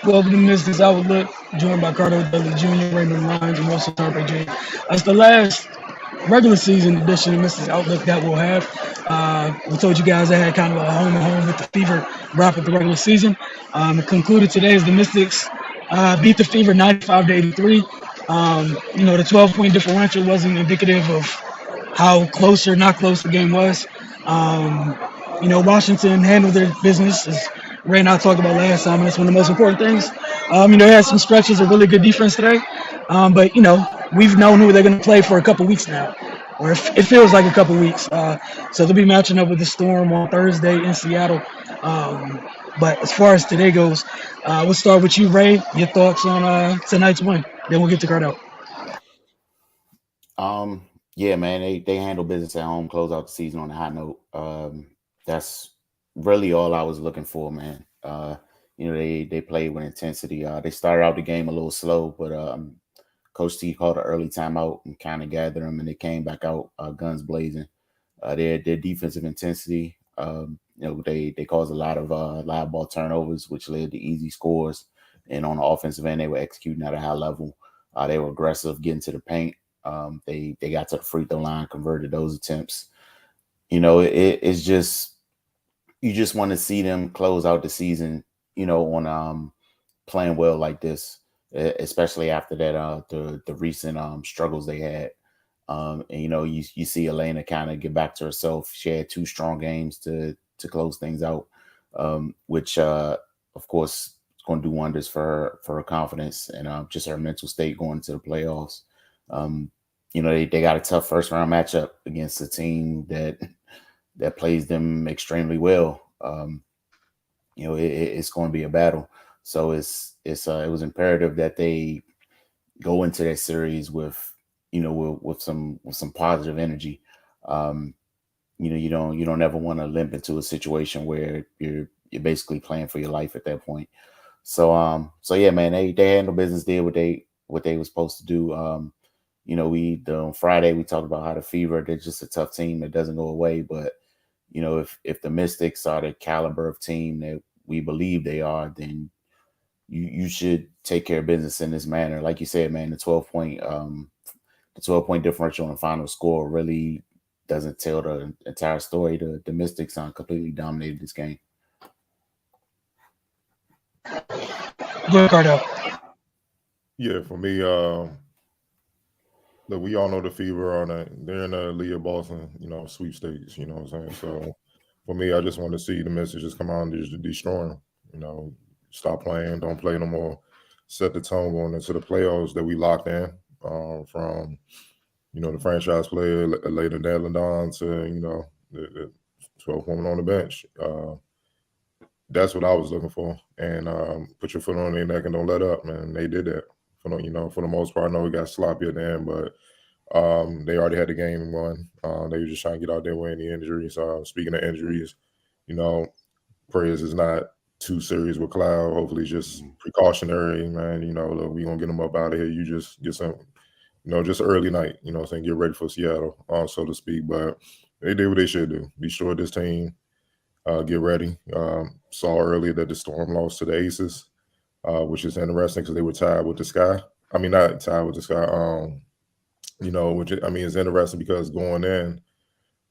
Well, the Mystics Outlook, joined by Carter Dudley Jr., Raymond Lyons, and Wilson Tarpe Jr. That's the last regular season edition of Mystics Outlook that we'll have. We told you guys I had kind of a home and home with the Fever wrap up the regular season. It concluded today as the Mystics beat the Fever 95 to 83. The 12-point differential wasn't indicative of how close or not close the game was. Um, Washington handled their business, as Ray and I talked about last time, and that's one of the most important things. They had some stretches of really good defense today, but we've known who they're going to play for a couple weeks now, or it feels like a couple weeks. So they'll be matching up with the Storm on Thursday in Seattle. But as far as today goes, we'll start with you, Ray. Your thoughts on tonight's win. Then we'll get to Cardell. Yeah, man, they handle business at home, close out the season on a high note. That's really all I was looking for, man. They played with intensity. They started out the game a little slow, but Coach T called an early timeout and kind of gathered them, and they came back out guns blazing. Their defensive intensity, they caused a lot of live ball turnovers, which led to easy scores. And on the offensive end, they were executing at a high level. They were aggressive, getting to the paint. They got to the free throw line, converted those attempts. It's just you just want to see them close out the season, on playing well like this, especially after that the recent struggles they had. And you see Elena kind of get back to herself. She had 2 strong games to close things out, which of course is going to do wonders for her confidence and just her mental state going into the playoffs. They got a tough first round matchup against a team that plays them extremely well. It's going to be a battle. So it was imperative that they go into that series with some positive energy. You don't ever want to limp into a situation where you're basically playing for your life at that point. So yeah, man, they handle business, did what they were supposed to do. On Friday we talked about how the Fever, they're just a tough team that doesn't go away. But if the Mystics are the caliber of team that we believe they are, then you should take care of business in this manner. Like you said, man, the 12-point differential in the final score really doesn't tell the entire story. The Mystics completely dominated this game. Go ahead, Cardell. Yeah, for me, look, we all know the Fever they're in the Leah Boston, sweepstakes. You know what I'm saying? So for me, I just want to see the messages come out and just destroy them. Stop playing, don't play no more. Set the tone going into the playoffs that we locked in from, the franchise player, Leda Deladon, to, the 12 women on the bench. That's what I was looking for. And put your foot on their neck and don't let up, man. They did that. For the most part, I know we got sloppy at the end, but they already had the game won. They were just trying to get out there with any injuries. Speaking of injuries, prayers is not too serious with Cloud. Hopefully, just precautionary, man. Look, we gonna get them up out of here. You just get some, just early night. Saying get ready for Seattle, so to speak. But they did what they should do. Destroy this team. Get ready. Saw earlier that the Storm lost to the Aces, which is interesting because they were tied with the Sky. I mean, not tied with the Sky. Which is interesting because going in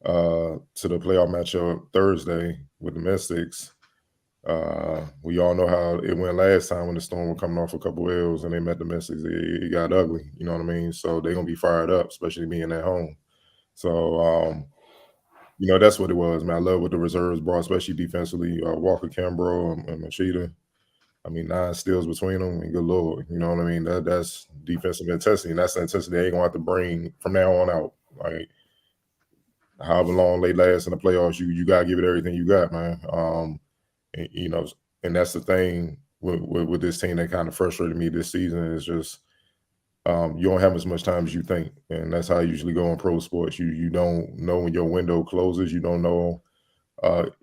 to the playoff matchup Thursday with the Mystics, we all know how it went last time when the Storm were coming off a couple L's and they met the Mystics. It got ugly, you know what I mean? So they're gonna be fired up, especially being at home. So that's what it was, man. I love what the reserves brought, especially defensively. Walker Kimbrough and Machida. 9 steals between them, and good Lord, you know what I mean? That's defensive intensity, and that's the intensity they ain't gonna have to bring from now on out. Like, however long they last in the playoffs, you gotta give it everything you got, man. And that's the thing with this team that kind of frustrated me this season is just you don't have as much time as you think, and that's how I usually go in pro sports. You don't know when your window closes. You don't know.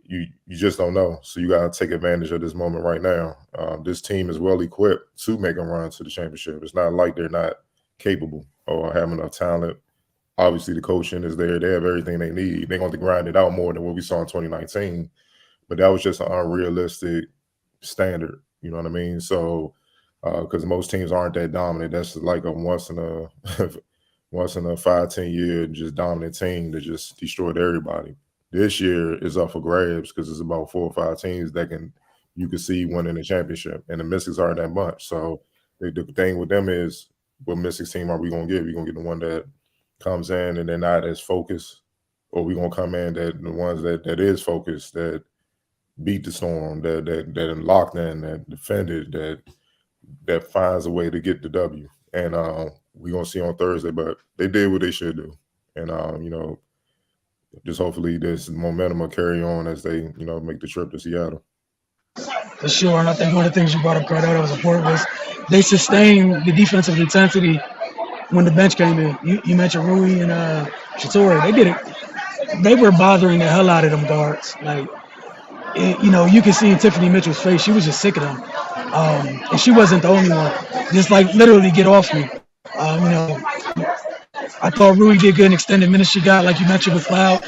You just don't know. So you got to take advantage of this moment right now. This team is well equipped to make a run to the championship. It's not like they're not capable or have enough talent. Obviously, the coaching is there. They have everything they need. They're going to grind it out more than what we saw in 2019. But that was just an unrealistic standard You know what I mean? So because most teams aren't that dominant. That's like a once in a once in a 5-10 year just dominant team that just destroyed everybody. This year is up for grabs because it's about 4 or 5 teams that you can see winning the championship, and the Mystics aren't that much. So the thing with them is, what Mystics team are we gonna get? We're gonna get the one that comes in and they're not as focused, or we gonna come in that the ones that is focused, that beat the storm, that locked in, that defended, that finds a way to get the W. And we're gonna see on Thursday, but they did what they should do. And just hopefully this momentum will carry on as they, make the trip to Seattle. For sure. And I think one of the things you brought up, Cardell, that was important was they sustained the defensive intensity when the bench came in. You mentioned Rui and Shatori. They did it. They were bothering the hell out of them guards. Like, you could see in Tiffany Mitchell's face. She was just sick of them. And she wasn't the only one. Just like literally get off me. I thought Rui did good in extended minutes she got, like you mentioned with Cloud.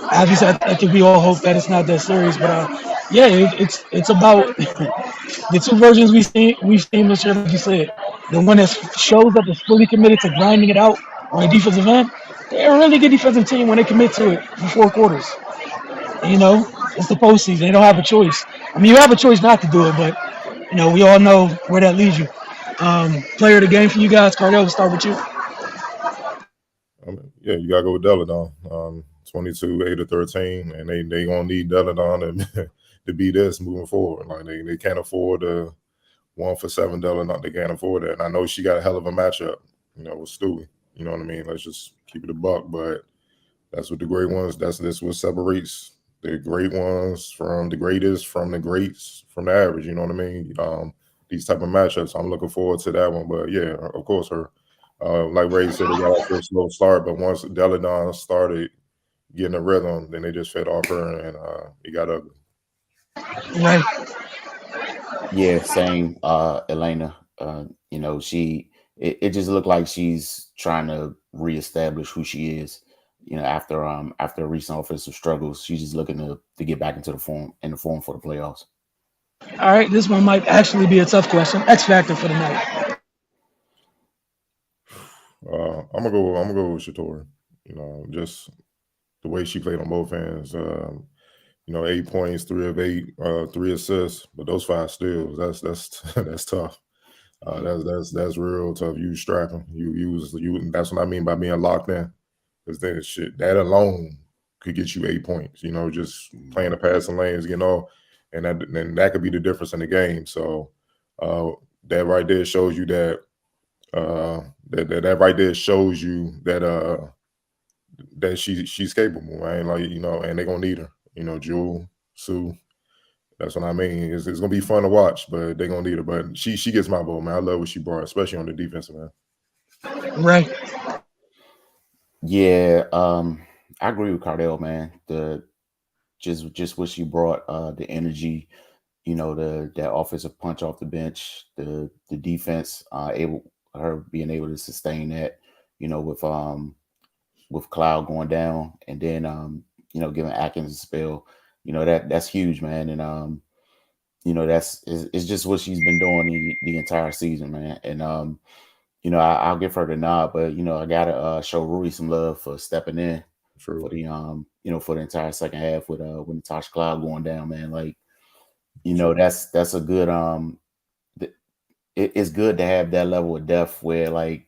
Obviously, I think we all hope that it's not that serious, but it's about the two versions we've seen this year, like you said. The one that shows up is fully committed to grinding it out on the defensive end. They're a really good defensive team when they commit to it for 4 quarters. It's the postseason. They don't have a choice. I mean, you have a choice not to do it, but we all know where that leads you. Player of the game for you guys, Cardell, we'll start with you. Yeah, you gotta go with Deladon. 22, 8 or 13, and they gonna need Deladon to be this moving forward. Like they can't afford a 1 for 7 Deladon. They can't afford that. And I know she got a hell of a matchup, with Stewie. You know what I mean? Let's just keep it a buck. But that's what the great ones. That's what separates the great ones from the greatest, from the greats, from the average. You know what I mean? These type of matchups. I'm looking forward to that one. But yeah, of course, her. Like Ray said, they got off to a slow start, but once Deladon started getting a rhythm, then they just fed off her, and it got ugly. Right. Yeah, same. Elena. It just looked like she's trying to reestablish who she is. After recent offensive struggles, she's just looking to get back into the form for the playoffs. All right, this one might actually be a tough question. X factor for the night. I'm gonna go with Shatori. Just the way she played on both ends. 8 points, 3 of 8, 3 assists, but those 5 steals. That's tough. That's real tough. You strapping. You. That's what I mean by being locked in. Because then that alone could get you 8 points. Just playing the passing lanes, and that could be the difference in the game. So that right there shows you that. That right there shows you that that she's capable, right? Like, and they're gonna need her. Jewel, Sue. That's what I mean. It's gonna be fun to watch, but they're gonna need her. But she gets my vote, man. I love what she brought, especially on the defensive end. Right. Yeah, I agree with Cardell, man. Just what she brought, the energy, that offensive punch off the bench, the defense, her being able to sustain that, with Cloud going down, and then giving Atkins a spell, that's huge, man. And it's just what she's been doing the entire season, man. And I'll give her the nod, but I gotta show Rui some love for stepping in for the for the entire second half with Natasha Cloud going down, man. Like, that's a good it's good to have that level of depth where, like,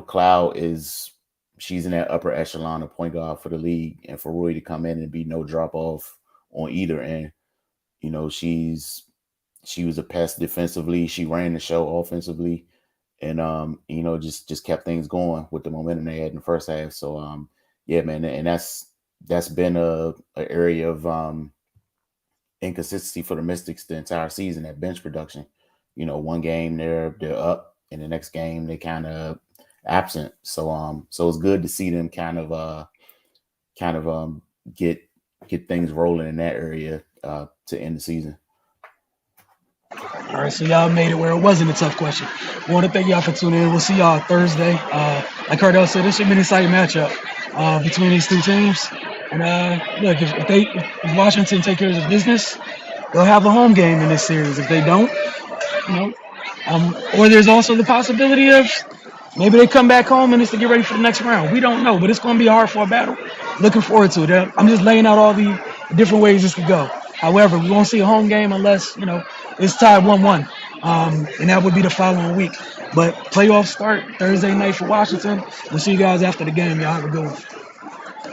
Cloud she's in that upper echelon of point guard for the league, and for Rui to come in and be no drop off on either end. She was a pest defensively. She ran the show offensively, and just kept things going with the momentum they had in the first half. So yeah, man, and that's been a area of inconsistency for the Mystics the entire season, that bench production. One game they're up, and the next game they kind of absent. So it's good to see them kind of get things rolling in that area to end the season. All right, so y'all made it where it wasn't a tough question. I want to thank y'all for tuning in. We'll see y'all Thursday. Like Cardell said, this should be an exciting matchup between these two teams. And look, if Washington take care of the business, they'll have a home game in this series. If they don't, you know, or there's also the possibility of maybe they come back home and it's to get ready for the next round. We don't know, but it's going to be a hard-fought battle. Looking forward to it. I'm just laying out all the different ways this could go. However, we won't see a home game unless, it's tied 1-1, and that would be the following week. But playoffs start Thursday night for Washington. We'll see you guys after the game. Y'all have a good one.